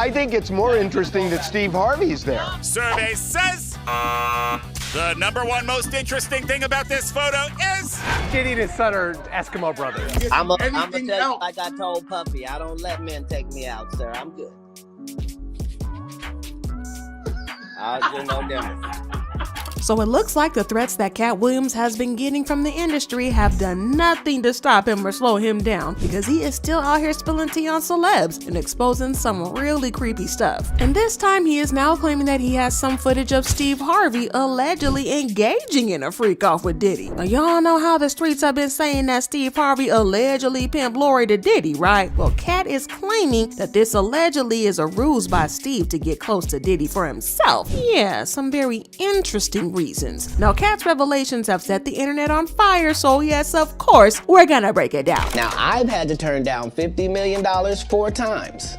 I think it's more interesting that Steve Harvey's there. Survey says the #1 most interesting thing about this photo is Diddy and his son are Eskimo brothers. I'm gonna tell you like I told Puffy, I don't let men take me out, sir. I'm good. I'll do no damage. So it looks like the threats that Katt Williams has been getting from the industry have done nothing to stop him or slow him down, because he is still out here spilling tea on celebs and exposing some really creepy stuff. And this time he is now claiming that he has some footage of Steve Harvey allegedly engaging in a freak off with Diddy. Now y'all know how the streets have been saying that Steve Harvey allegedly pimped Lori to Diddy, right? Well, Katt is claiming that this allegedly is a ruse by Steve to get close to Diddy for himself. Yeah, some very interesting reasons. Now, Katt's revelations have set the internet on fire, so yes, of course, we're gonna break it down. Now, I've had to turn down $50 million 4 times.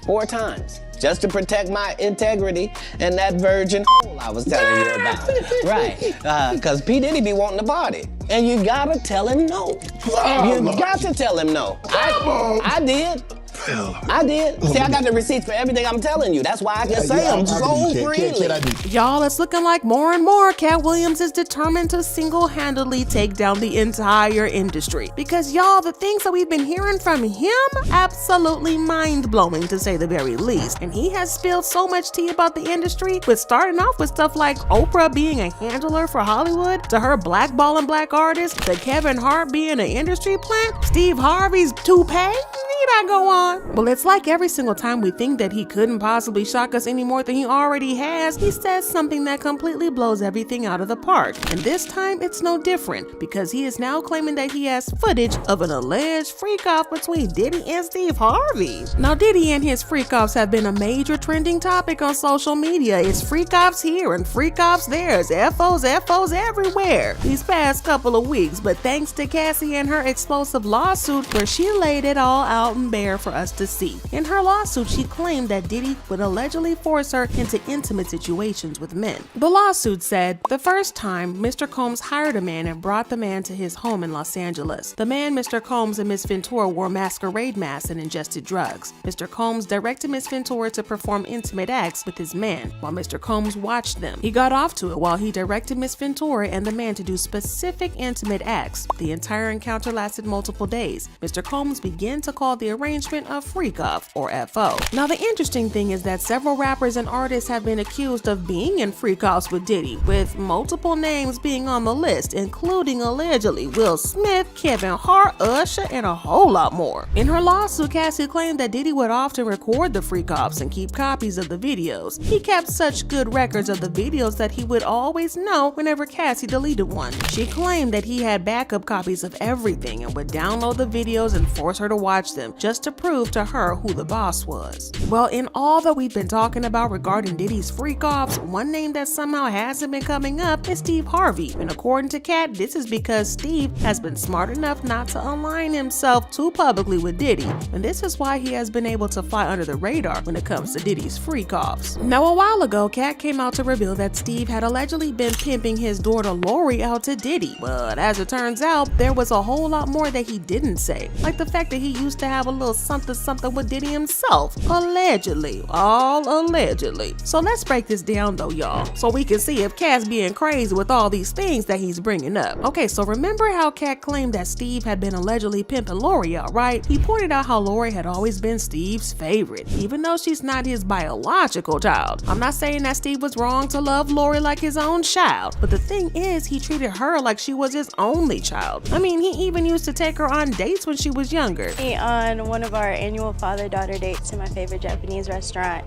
4 times. Just to protect my integrity and that virgin hole I was telling you about. Right. Because P. Diddy be wanting to party. And you gotta tell him no. You got to tell him no. I did. I did. See, I got the receipts for everything I'm telling you. That's why I can say them so freely. Y'all, it's looking like more and more Katt Williams is determined to single-handedly take down the entire industry. Because y'all, the things that we've been hearing from him, absolutely mind-blowing to say the very least. And he has spilled so much tea about the industry, with starting off with stuff like Oprah being a handler for Hollywood, to her blackballing black artists, to Kevin Hart being an industry plant, Steve Harvey's toupee. Need I go on? Well, it's like every single time we think that he couldn't possibly shock us any more than he already has, he says something that completely blows everything out of the park. And this time, it's no different, because he is now claiming that he has footage of an alleged freak-off between Diddy and Steve Harvey. Now, Diddy and his freak-offs have been a major trending topic on social media. It's freak-offs here and freak-offs there. It's FOs everywhere these past couple of weeks. But thanks to Cassie and her explosive lawsuit, where she laid it all out and bare for us to see. In her lawsuit, she claimed that Diddy would allegedly force her into intimate situations with men. The lawsuit said, the first time, Mr. Combs hired a man and brought the man to his home in Los Angeles. The man, Mr. Combs, and Miss Ventura wore masquerade masks and ingested drugs. Mr. Combs directed Miss Ventura to perform intimate acts with his man, while Mr. Combs watched them. He got off to it while he directed Miss Ventura and the man to do specific intimate acts. The entire encounter lasted multiple days. Mr. Combs began to call the arrangement a freak-off, or FO. Now, the interesting thing is that several rappers and artists have been accused of being in freak-offs with Diddy, with multiple names being on the list, including allegedly Will Smith, Kevin Hart, Usher, and a whole lot more. In her lawsuit, Cassie claimed that Diddy would often record the freak-offs and keep copies of the videos. He kept such good records of the videos that he would always know whenever Cassie deleted one. She claimed that he had backup copies of everything and would download the videos and force her to watch them, just to prove to her who the boss was. Well, in all that we've been talking about regarding Diddy's freak-offs, one name that somehow hasn't been coming up is Steve Harvey. And according to Katt, this is because Steve has been smart enough not to align himself too publicly with Diddy. And this is why he has been able to fly under the radar when it comes to Diddy's freak-offs. Now, a while ago, Katt came out to reveal that Steve had allegedly been pimping his daughter Lori out to Diddy. But as it turns out, there was a whole lot more that he didn't say. Like the fact that he used to have a little something with Diddy himself. Allegedly. All allegedly. So let's break this down though, y'all, so we can see if Katt's being crazy with all these things that he's bringing up. Okay, so remember how Katt claimed that Steve had been allegedly pimping Lori out, right? He pointed out how Lori had always been Steve's favorite, even though she's not his biological child. I'm not saying that Steve was wrong to love Lori like his own child, but the thing is, he treated her like she was his only child. I mean, he even used to take her on dates when she was younger. On one of our annual father-daughter dates to my favorite Japanese restaurant,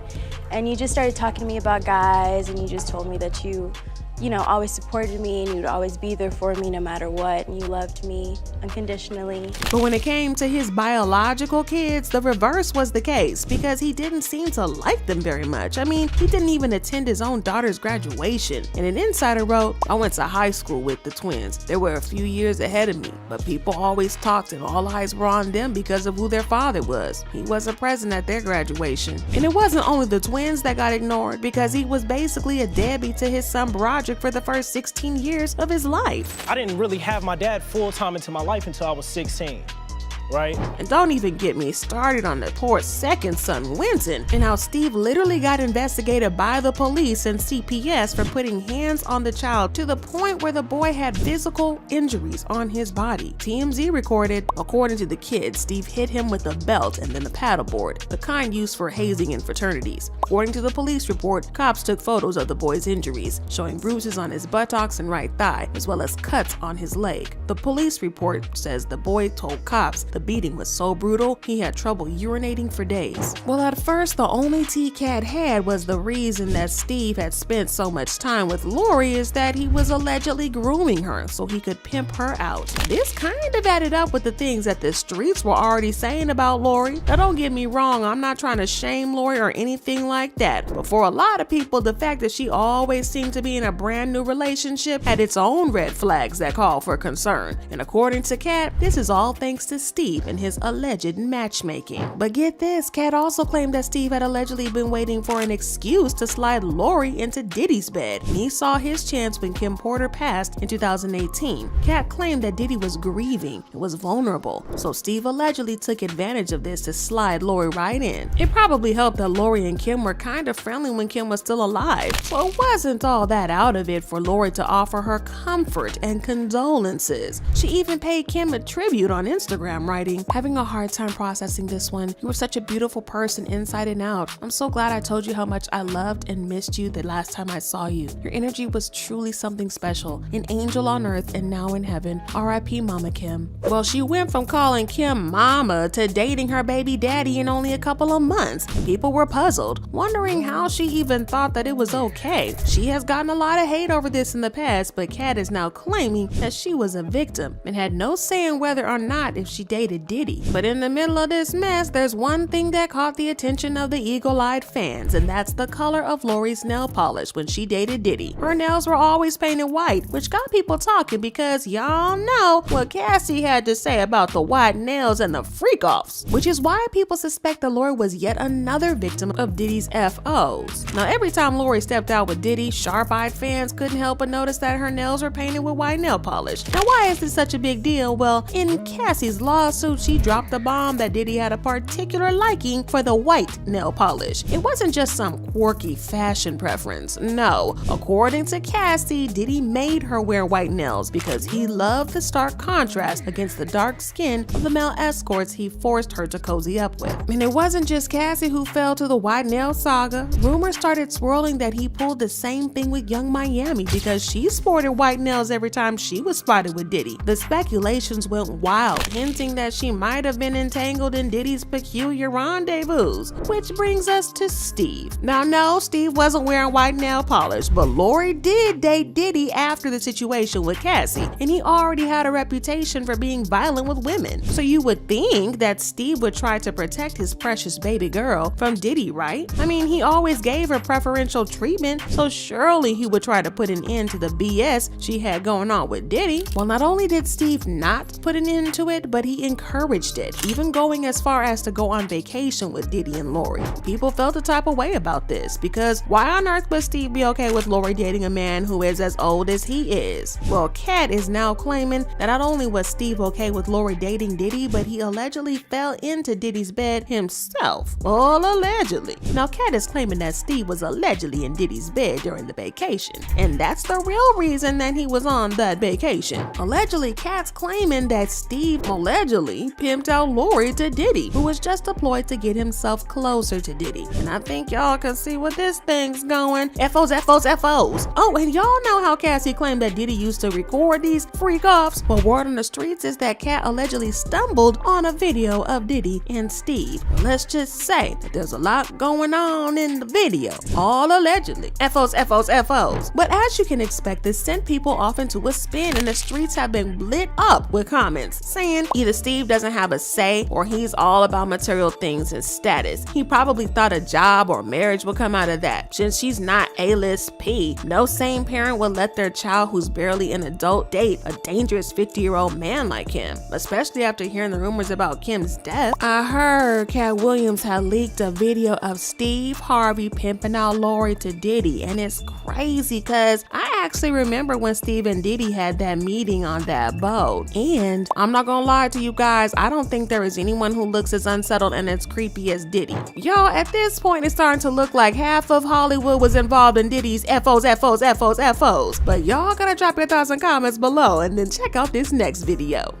and you just started talking to me about guys, and you just told me that you always supported me and you'd always be there for me no matter what, and you loved me unconditionally. But when it came to his biological kids, the reverse was the case, because he didn't seem to like them very much. I mean, he didn't even attend his own daughter's graduation. And an insider wrote, I went to high school with the twins. They were a few years ahead of me, but people always talked and all eyes were on them because of who their father was. He wasn't present at their graduation. And it wasn't only the twins that got ignored, because he was basically a deadbeat to his son Broderick for the first 16 years of his life. I didn't really have my dad full-time into my life until I was 16. right? And don't even get me started on the poor second son, Winston, and how Steve literally got investigated by the police and CPS for putting hands on the child to the point where the boy had physical injuries on his body. TMZ recorded, according to the kid, Steve hit him with a belt and then a paddleboard, the kind used for hazing in fraternities. According to the police report, cops took photos of the boy's injuries, showing bruises on his buttocks and right thigh, as well as cuts on his leg. The police report says the boy told cops the beating was so brutal he had trouble urinating for days. Well, at first, the only tea Katt had was the reason that Steve had spent so much time with Lori is that he was allegedly grooming her so he could pimp her out. This kind of added up with the things that the streets were already saying about Lori. Now, don't get me wrong, I'm not trying to shame Lori or anything like that, but for a lot of people, the fact that she always seemed to be in a brand new relationship had its own red flags that call for concern. And according to Katt, this is all thanks to Steve and his alleged matchmaking. But get this, Katt also claimed that Steve had allegedly been waiting for an excuse to slide Lori into Diddy's bed. And he saw his chance when Kim Porter passed in 2018. Katt claimed that Diddy was grieving and was vulnerable, so Steve allegedly took advantage of this to slide Lori right in. It probably helped that Lori and Kim were kind of friendly when Kim was still alive, so it wasn't all that out of it for Lori to offer her comfort and condolences. She even paid Kim a tribute on Instagram, writing, "Having a hard time processing this one. You were such a beautiful person inside and out. I'm so glad I told you how much I loved and missed you the last time I saw you. Your energy was truly something special. An angel on earth and now in heaven. R.I.P. Mama Kim." Well, she went from calling Kim mama to dating her baby daddy in only a couple of months. People were puzzled, wondering how she even thought that it was okay. She has gotten a lot of hate over this in the past, but Katt is now claiming that she was a victim and had no say in whether or not if she dated Diddy. But in the middle of this mess, there's one thing that caught the attention of the eagle-eyed fans, and that's the color of Lori's nail polish when she dated Diddy. Her nails were always painted white, which got people talking because y'all know what Cassie had to say about the white nails and the freak-offs, which is why people suspect that Lori was yet another victim of Diddy's FOs. Now, every time Lori stepped out with Diddy, sharp-eyed fans couldn't help but notice that her nails were painted with white nail polish. Now, why is this such a big deal? Well, in Cassie's lawsuit, she dropped the bomb that Diddy had a particular liking for the white nail polish. It wasn't just some quirky fashion preference. No, according to Cassie, Diddy made her wear white nails because he loved the stark contrast against the dark skin of the male escorts he forced her to cozy up with. And it wasn't just Cassie who fell to the white nail saga. Rumors started swirling that he pulled the same thing with Young Miami because she sported white nails every time she was spotted with Diddy. The speculations went wild, hinting that she might have been entangled in Diddy's peculiar rendezvous, which brings us to Steve. Now, no, Steve wasn't wearing white nail polish, but Lori did date Diddy after the situation with Cassie, and he already had a reputation for being violent with women. So you would think that Steve would try to protect his precious baby girl from Diddy, right? I mean, he always gave her preferential treatment, so surely he would try to put an end to the BS she had going on with Diddy. Well, not only did Steve not put an end to it, but he encouraged it, even going as far as to go on vacation with Diddy and Lori. People felt a type of way about this because why on earth would Steve be okay with Lori dating a man who is as old as he is? Well, Katt is now claiming that not only was Steve okay with Lori dating Diddy, but he allegedly fell into Diddy's bed himself. All allegedly. Now, Katt is claiming that Steve was allegedly in Diddy's bed during the vacation, and that's the real reason that he was on that vacation. Allegedly, Katt's claiming that Steve allegedly pimped out Lori to Diddy, who was just deployed to get himself closer to Diddy. And I think y'all can see where this thing's going. FOs. Oh, and y'all know how Cassie claimed that Diddy used to record these freak-offs? Well, word on the streets is that Katt allegedly stumbled on a video of Diddy and Steve. Let's just say that there's a lot going on in the video. All allegedly. FOs. But as you can expect, this sent people off into a spin, and the streets have been lit up with comments saying either Steve doesn't have a say or he's all about material things and status. He probably thought a job or marriage would come out of that. Since she's not A-list P, no sane parent would let their child who's barely an adult date a dangerous 50-year-old man like him, especially after hearing the rumors about Kim's death. I heard Katt Williams had leaked a video of Steve Harvey pimping out Lori to Diddy, and it's crazy because I actually remember when Steve and Diddy had that meeting on that boat. And I'm not gonna lie to you guys, I don't think there is anyone who looks as unsettled and as creepy as Diddy. Y'all, at this point, it's starting to look like half of Hollywood was involved in Diddy's FOs. But y'all gotta drop your thoughts and comments below and then check out this next video.